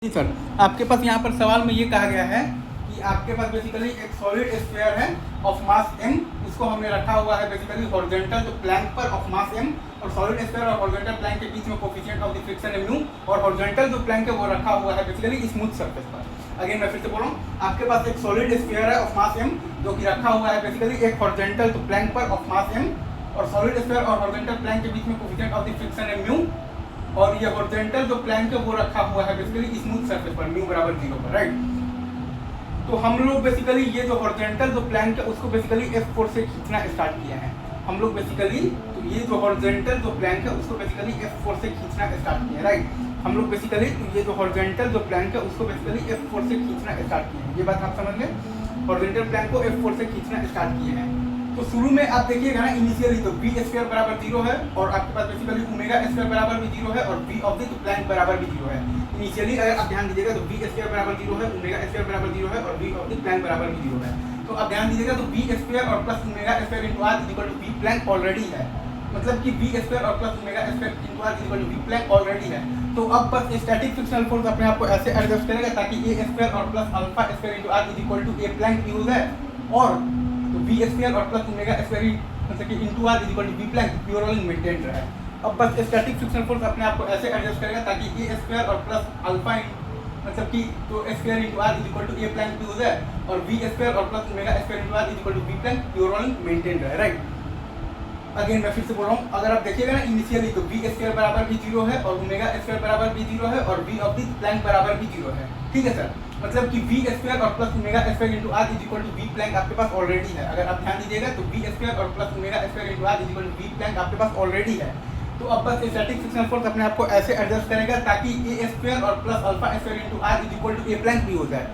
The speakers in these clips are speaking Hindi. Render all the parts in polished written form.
जी सर, आपके पास यहाँ पर सवाल में ये कहा गया है कि आपके पास बेसिकली एक सॉलिड स्फीयर है ऑफ मास m, इसको हमने रखा हुआ है बेसिकली हॉरिजॉन्टल जो प्लैंक पर ऑफ मास m, और सॉलिड स्फीयर और हॉरिजॉन्टल प्लैंक के बीच में कोफिशिएंट ऑफ द फ्रिक्शन है म्यू, और हॉरिजॉन्टल जो प्लैंक है वो रखा हुआ है बेसिकली स्मूथ सरफेस पर। अगेन मैं फिर से बोल रहा हूँ, आपके पास एक सॉलिड स्फीयर है ऑफ मास m जो कि रखा हुआ है बेसिकली एक हॉरिजॉन्टल जो प्लैंक पर ऑफ मास m, और सॉलिड स्फीयर और हॉरिजॉन्टल प्लैंक के बीच में कोफिशिएंट ऑफ द फ्रिक्शन है म्यू, और ये हॉरिजॉन्टल जो प्लैंक है वो रखा हुआ है बेसिकली स्मूथ सरफेस पर म्यू बराबर 0 पर, राइट। तो हम लोग बेसिकली ये जो हॉरिजॉन्टल जो प्लैंक है उसको बेसिकली F4 से खींचना स्टार्ट किया है हम लोग बेसिकली। तो ये जो हॉरिजॉन्टल जो प्लैंक है उसको बेसिकली F4 से खींचना स्टार्ट किया है, राइट। हम लोग बेसिकली तो ये जो हॉरिजॉन्टल जो प्लैंक है उसको बेसिकली F4 से खींचना स्टार्ट किए हैं, ये बात आप समझ लें। हॉरिजॉन्टल प्लैंक को F4 से खींचना स्टार्ट किए हैं। तो शुरू में आप देखिएगा ना, इनिशियली तो v स्क्वायर बराबर 0 है, और आपके पास बेसिकली ओमेगा स्क्वायर बराबर भी 0 है, और v ऑफ द प्लैंक बराबर भी 0 है। इनिशियली अगर आप ध्यान दीजिएगा तो v स्क्वायर बराबर 0 है, ओमेगा स्क्वायर बराबर 0 है, और v ऑफ द प्लैंक बराबर भी 0 है। तो आप ध्यान दीजिएगा तो v स्क्वायर और plus omega square into r equal to v Planck already है, मतलब कि v स्क्वायर और plus omega square into r equal to v Planck already है। तो अब बस स्टैटिक फ्रिक्शनल फोर्स अपने आप को ऐसे एडजस्ट करेगा ताकि a स्क्वायर और plus alpha square into r equal to a plank use है, और तो v स्क्वायर और प्लस ओमेगा स्क्वायर मतलब कि इनटू r equal to v plank pure rolling maintain रहे। अब बस स्टैटिक फ्रिक्शनल फोर्स अपने आप को ऐसे एडजस्ट करेगा ताकि a स्क्वायर और प्लस अल्फा मतलब कि तो square into r equal to a plank use है, और v स्क्वायर और plus omega square into r equal to v plank pure rolling maintain रहे, राइट। अगेन मैं फिर से बोल रहा हूँ, अगर आप देखिएगा ना इनिशियली तो v स्क्वायर बराबर भी 0 है, और ओमेगा स्क्वायर बराबर भी 0 है, और v ऑफ द प्लैंक बराबर भी 0 है, ठीक है सर। मतलब कि v स्क्वायर और plus omega square into r equal to v plank आपके पास ऑलरेडी है। अगर आप ध्यान दीजिएगा तो v स्क्वायर और plus omega square into r equal to v plank आपके पास ऑलरेडी है। तो अब बस स्टैटिक फ्रिक्शनल फोर्स अपने आप को ऐसे एडजस्ट करेगा ताकि a स्क्वायर और plus alpha square into r equal to a plank भी हो जाए,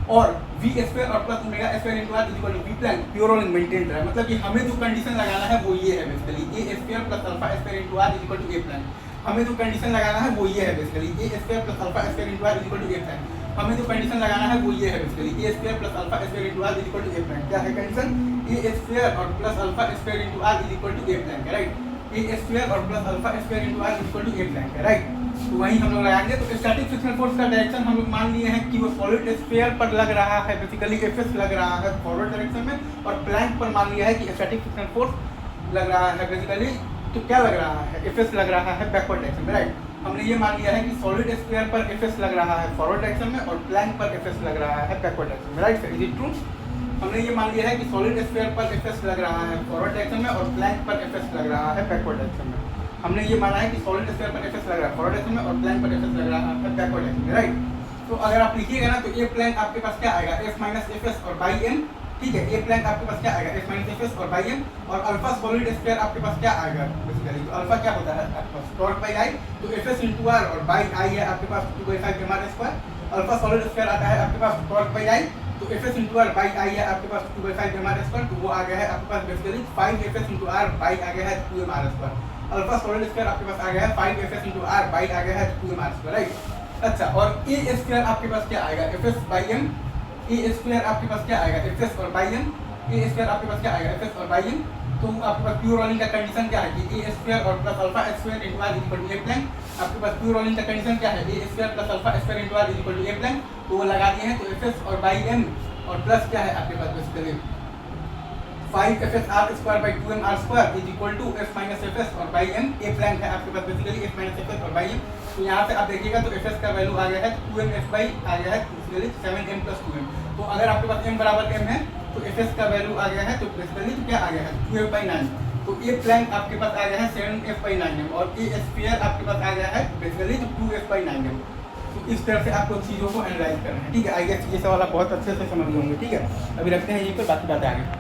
और v स्क्वायर और plus omega square into r equal to v plank pure rolling maintain रहे। मतलब कि हमें जो कंडीशन लगाना है वो ये है basically a square plus alpha square into r equal to a plank. हमें जो कंडीशन लगाना है वो ये है basically a square plus alpha square into r equal to a plank. हमें जो कंडीशन लगाना है वो ये है basically a square plus alpha square into r equal to a plank. क्या है कंडीशन? a स्क्वायर और plus alpha square into r equal to a plank है, राइट। a स्क्वायर और plus alpha square into r equal to a plank है, राइट। तो वहीं हम लोग लगाएंगे। तो स्टैटिक फ्रिक्शनल फोर्स का डायरेक्शन हम लोग मान लिए हैं कि वो सॉलिड स्फीयर पर लग रहा है, बेसिकली Fs लग रहा है फॉरवर्ड डायरेक्शन में, और प्लैंक पर मान लिया है कि स्टैटिक फ्रिक्शनल फोर्स लग रहा है बेसिकली, तो क्या लग रहा है? Fs लग रहा है बैकवर्ड डायरेक्शन में, राइट। हमने ये मान लिया है कि सॉलिड स्फीयर पर Fs लग रहा है फॉरवर्ड डायरेक्शन में, और प्लैंक पर Fs लग रहा है बैकवर्ड डायरेक्शन में, right sir. Is it true? हमने ये मान लिया है कि सॉलिड स्फीयर पर Fs लग रहा है फॉरवर्ड डायरेक्शन में, और प्लैंक पर Fs लग रहा है बैकवर्ड डायरेक्शन में। हमने ये माना है कि सॉलिड स्फीयर पर Fs लग रहा है फॉरवर्ड डायरेक्शन में, और प्लैंक पर Fs लग रहा है बैकवर्ड डायरेक्शन में, राइट। तो अगर आप लिखिएगा ना तो a प्लैंक आपके पास क्या आएगा? f माइनस Fs और बाई m, ठीक है। a प्लैंक आपके पास क्या आएगा? f माइनस Fs और बाई m, और अल्फा सॉलिड स्फीयर आपके पास क्या आएगा बेसिकली? तो अल्फा क्या होता है आपके पास? टॉर्क बाई i, तो Fs इनटू r, और बाई i है आपके पास 2/5 mr square. Alpha solid sphere आता है आपके पास टॉर्क बाई i, तो Fs into r by i है आपके पास 2/5 mr स्क्वायर, तो वो आ गया है आपके पास basically 5 Fs into r by आ गया है 2 mr square. Alpha solid square आपके पास आ गया है 5 Fs इनटू r बाई आ गया है 2 mr स्क्वायर, राइट। अच्छा, और a स्क्वायर आपके पास क्या आएगा? Fs by m। a square आपके पास क्या आएगा? Fs और बाई m। a स्क्वायर आपके पास क्या आएगा? Fs और बाई m। तो आपके पास प्योर रोलिंग का कंडीशन क्या है कि a स्क्वायर और plus alpha square into r equal to a plank. आपके पास प्योर रोलिंग का कंडीशन क्या है? a square plus alpha square into r equal to a plank. तो वो लगा दिए हैं। तो Fs और बाई m, और प्लस क्या है आपके पास basically 5 Fs r square by 2m r square is equal to f minus Fs और बाई m। a प्लैंक है आपके पास बेसिकली f माइनस Fs और बाई m। तो यहाँ से आप देखिएगा तो Fs का वैल्यू आ गया है 2m f बाई आ गया है बेसिकली 7m प्लस 2m। तो अगर आपके पास m बराबर m है तो Fs का वैल्यू आ गया है तो बेसिकली तो क्या आ गया है 2f बाई 9। तो a प्लैंक आपके पास आ गया है 7f बाई 9m, और a स्फीयर आपके पास आ गया है बेसिकली तो 2f बाई 9m। तो इस तरह से आपको चीज़ों को एनालाइज करना है, ठीक है। आई गेस ये सवाल आप बहुत अच्छे से समझ होंगे, ठीक है। अभी रखते हैं यहीं पर, बाकी बातें आगे।